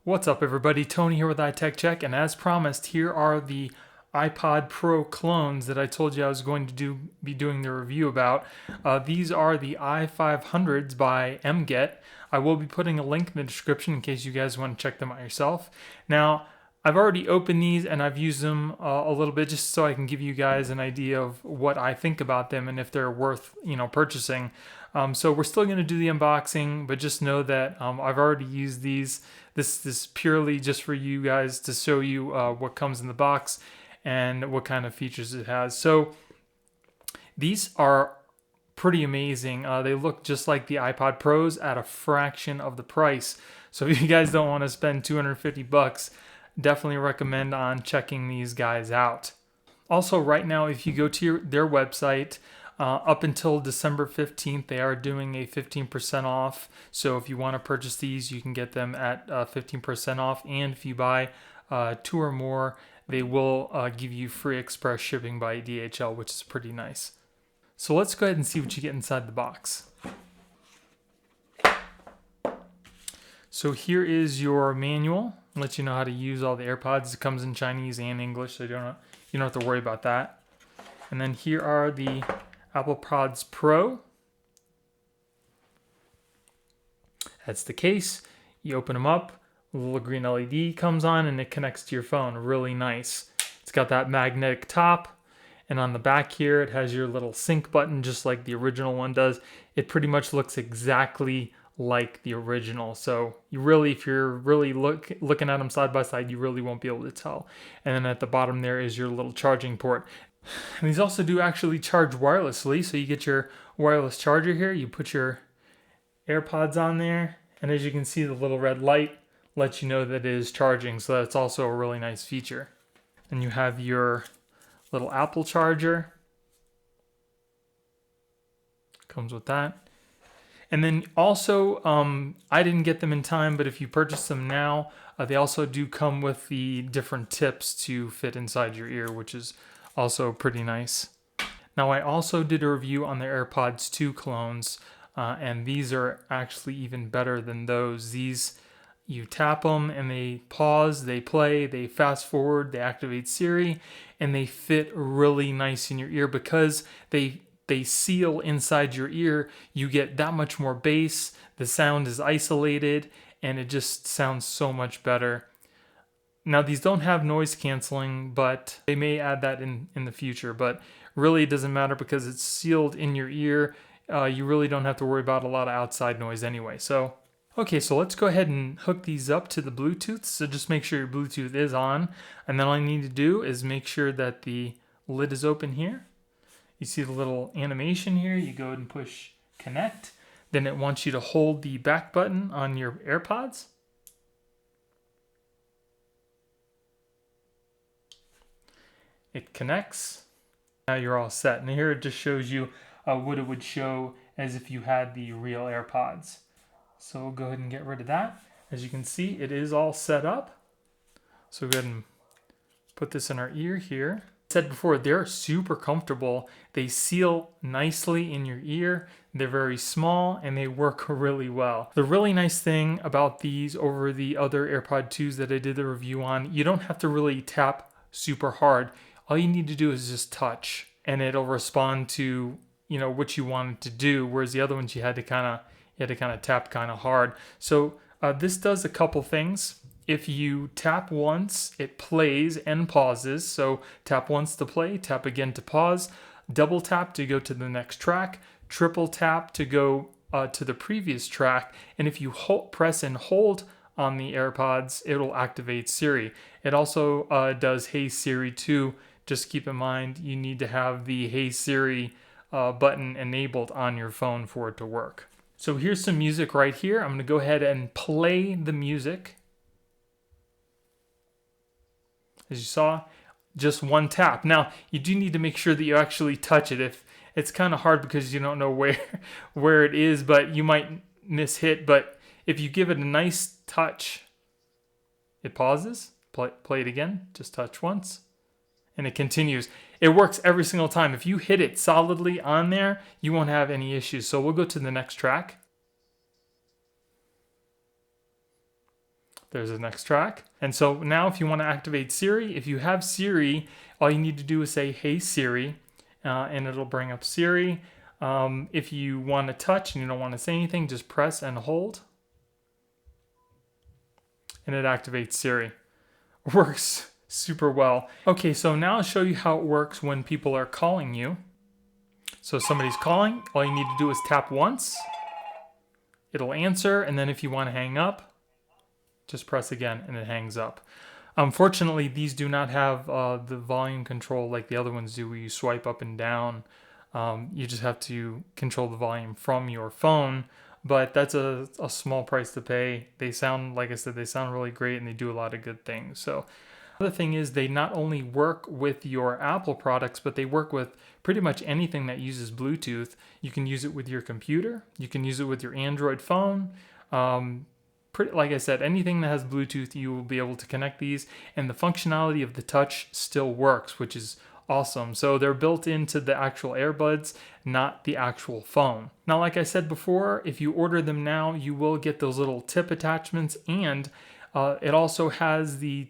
What's up everybody, Tony here with iTech Check, and as promised, here are the iPod Pro clones that I told you I was going to be doing the review about. These are the i500s by MGet. I will be putting a link in the description in case you guys want to check them out yourself. Now, I've already opened these and I've used them a little bit just so I can give you guys an idea of what I think about them and if they're worth, purchasing. So we're still going to do the unboxing, but just know that I've already used these. This is purely just for you guys to show you what comes in the box and what kind of features it has. So these are pretty amazing. They look just like the iPod Pros at a fraction of the price. So if you guys don't want to spend 250 bucks, definitely recommend on checking these guys out. Also, right now, if you go to their website, up until December 15th, they are doing a 15% off. So if you want to purchase these, you can get them at 15% off. And if you buy 2 or more, they will give you free express shipping by DHL, which is pretty nice. So let's go ahead and see what you get inside the box. So here is your manual. Let you know how to use all the AirPods. It comes in Chinese and English, so you don't have to worry about that. And then here are the Airpods Pro. That's the case. You open them up, a little green LED comes on and it connects to your phone. Really nice. It's got that magnetic top, and on the back here it has your little sync button just like the original one does. It pretty much looks exactly like the original, so if you're really looking at them side by side, you really won't be able to tell. And then at the bottom there is your little charging port. And these also do actually charge wirelessly, so you get your wireless charger here, you put your AirPods on there, and as you can see, the little red light lets you know that it is charging, so that's also a really nice feature. And you have your little Apple charger, comes with that. And then also, I didn't get them in time, but if you purchase them now, they also do come with the different tips to fit inside your ear, which is also pretty nice. Now, I also did a review on the AirPods 2 clones, and these are actually even better than those. These, you tap them and they pause, they play, they fast forward, they activate Siri, and they fit really nice in your ear because they seal inside your ear. You get that much more bass, the sound is isolated, and it just sounds so much better. Now, these don't have noise canceling, but they may add that in the future, but really it doesn't matter because it's sealed in your ear. You really don't have to worry about a lot of outside noise anyway. So, okay, so let's go ahead and hook these up to the Bluetooth. So just make sure your Bluetooth is on, and then all you need to do is make sure that the lid is open here. You see the little animation here, you go ahead and push connect. Then it wants you to hold the back button on your AirPods. It connects. Now you're all set. And here it just shows you what it would show as if you had the real AirPods. So we'll go ahead and get rid of that. As you can see, it is all set up. So go ahead and put this in our ear here. Said before, they're super comfortable. They seal nicely in your ear. They're very small and they work really well. The really nice thing about these over the other AirPod 2s that I did the review on, you don't have to really tap super hard. All you need to do is just touch and it'll respond to what you want it to do, whereas the other ones you had to kind of tap kind of hard. So this does a couple things. If you tap once, it plays and pauses. So tap once to play, tap again to pause, double tap to go to the next track, triple tap to go to the previous track. And if you press and hold on the AirPods, it'll activate Siri. It also does Hey Siri too. Just keep in mind, you need to have the Hey Siri button enabled on your phone for it to work. So here's some music right here. I'm going to go ahead and play the music. As you saw, just one tap. Now, you do need to make sure that you actually touch it. If it's kind of hard because you don't know where it is, but you might miss hit. But if you give it a nice touch, it pauses. Play it again. Just touch once. And it continues. It works every single time. If you hit it solidly on there, you won't have any issues. So we'll go to the next track. there's the next track. And so now if you want to activate Siri, if you have Siri, all you need to do is say, "Hey Siri," and it'll bring up Siri. If you want to touch and you don't want to say anything, just press and hold. And it activates Siri. Works super well. Okay, so now I'll show you how it works when people are calling you. So somebody's calling, all you need to do is tap once. It'll answer, and then if you want to hang up, just press again and it hangs up. Unfortunately, these do not have the volume control like the other ones do, where you swipe up and down. You just have to control the volume from your phone, but that's a small price to pay. They sound, like I said, they sound really great and they do a lot of good things. So the other thing is they not only work with your Apple products, but they work with pretty much anything that uses Bluetooth. You can use it with your computer. You can use it with your Android phone. Like I said, anything that has Bluetooth, you will be able to connect these, and the functionality of the touch still works, which is awesome. So they're built into the actual earbuds, not the actual phone. Now, like I said before, if you order them now, you will get those little tip attachments, and it also has the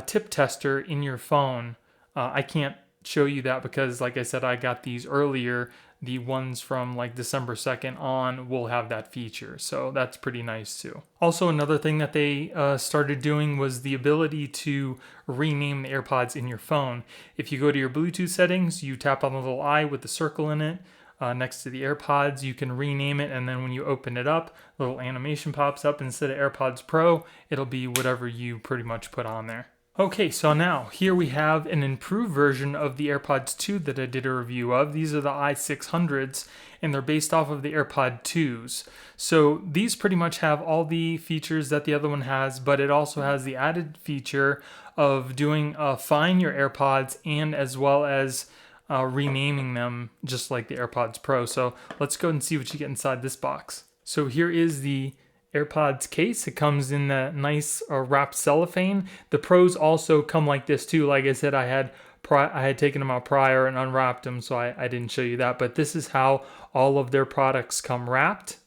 tip tester in your phone. I can't show you that because, like I said, I got these earlier. The ones from like December 2nd on will have that feature, so that's pretty nice too. Also, another thing that they started doing was the ability to rename the AirPods in your phone. If you go to your Bluetooth settings, you tap on the little eye with the circle in it next to the AirPods, you can rename it, and then when you open it up, a little animation pops up. Instead of AirPods Pro, it'll be whatever you pretty much put on there. Okay, so now here we have an improved version of the AirPods 2 that I did a review of. These are the i600s, and they're based off of the AirPod 2s. So these pretty much have all the features that the other one has, but it also has the added feature of doing Find Your AirPods, and as well as renaming them just like the AirPods Pro. So let's go and see what you get inside this box. So here is the AirPods case. It comes in that nice wrapped cellophane. The Pros also come like this too. Like I said, I had taken them out prior and unwrapped them, so I didn't show you that. But this is how all of their products come wrapped.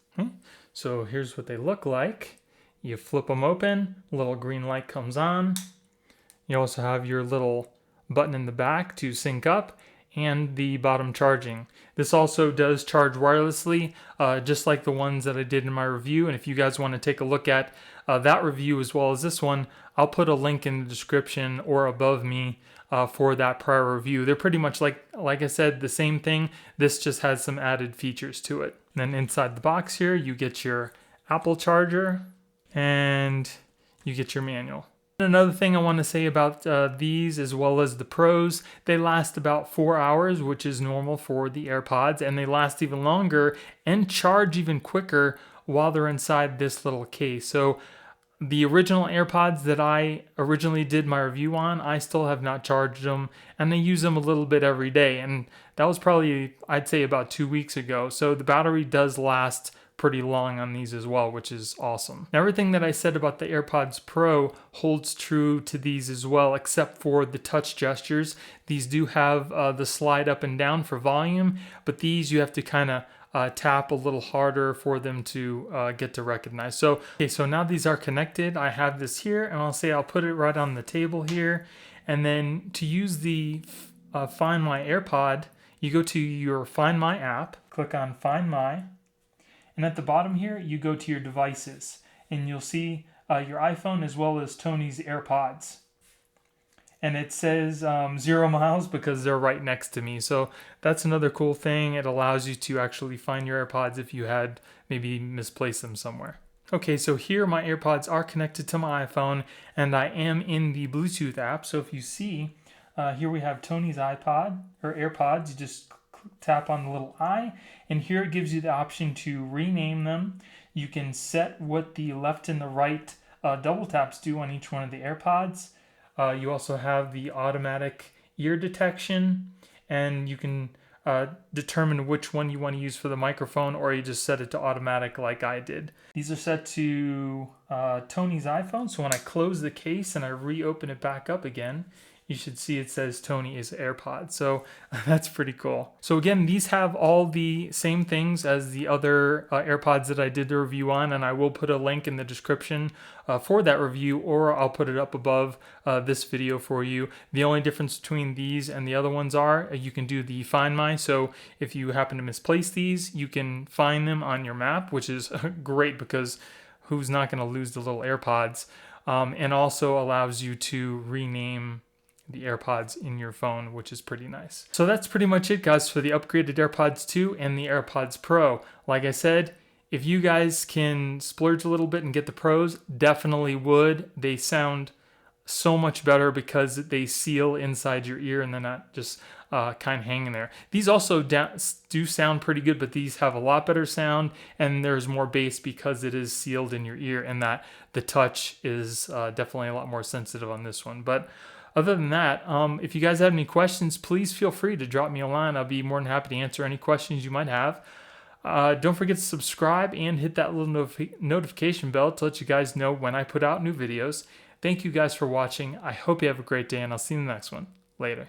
So here's what they look like. You flip them open, a little green light comes on. You also have your little button in the back to sync up, and the bottom charging. This also does charge wirelessly, just like the ones that I did in my review. And if you guys want to take a look at that review as well as this one, I'll put a link in the description or above me for that prior review. They're pretty much like I said, the same thing. This just has some added features to it. And then inside the box here, you get your Apple charger and you get your manual. Another thing I want to say about these as well as the Pros, they last about 4 hours, which is normal for the AirPods, and they last even longer and charge even quicker while they're inside this little case. So the original AirPods that I originally did my review on, I still have not charged them, and I use them a little bit every day, and that was probably, I'd say, about 2 weeks ago. So the battery does last pretty long on these as well, which is awesome. Now, everything that I said about the AirPods Pro holds true to these as well, except for the touch gestures. These do have the slide up and down for volume, but these you have to kind of tap a little harder for them to get to recognize. So, okay, so now these are connected. I have this here, and I'll put it right on the table here. And then to use the Find My AirPod, you go to your Find My app, click on Find My, and at the bottom here, you go to your devices, and you'll see your iPhone as well as Tony's AirPods. And it says 0 miles because they're right next to me. So that's another cool thing. It allows you to actually find your AirPods if you had maybe misplaced them somewhere. Okay, so here my AirPods are connected to my iPhone, and I am in the Bluetooth app. So if you see, here we have Tony's iPod or AirPods. You just tap on the little eye, and here it gives you the option to rename them. You can set what the left and the right double taps do on each one of the AirPods. You also have the automatic ear detection, and you can determine which one you want to use for the microphone, or you just set it to automatic like I did. These are set to Tony's iPhone, so when I close the case and I reopen it back up again, you should see it says Tony is AirPods. So that's pretty cool. So again, these have all the same things as the other AirPods that I did the review on, and I will put a link in the description for that review, or I'll put it up above this video for you. The only difference between these and the other ones are you can do the Find My. So if you happen to misplace these, you can find them on your map, which is great because who's not going to lose the little AirPods? And also allows you to rename the AirPods in your phone, which is pretty nice. So that's pretty much it, guys, for the upgraded AirPods 2 and the AirPods Pro. Like I said, if you guys can splurge a little bit and get the Pros, definitely would. They sound so much better because they seal inside your ear and they're not just kind of hanging there. These also do sound pretty good, but these have a lot better sound and there's more bass because it is sealed in your ear, and that the touch is definitely a lot more sensitive on this one. But other than that, if you guys have any questions, please feel free to drop me a line. I'll be more than happy to answer any questions you might have. Don't forget to subscribe and hit that little notification bell to let you guys know when I put out new videos. Thank you guys for watching. I hope you have a great day, and I'll see you in the next one. Later.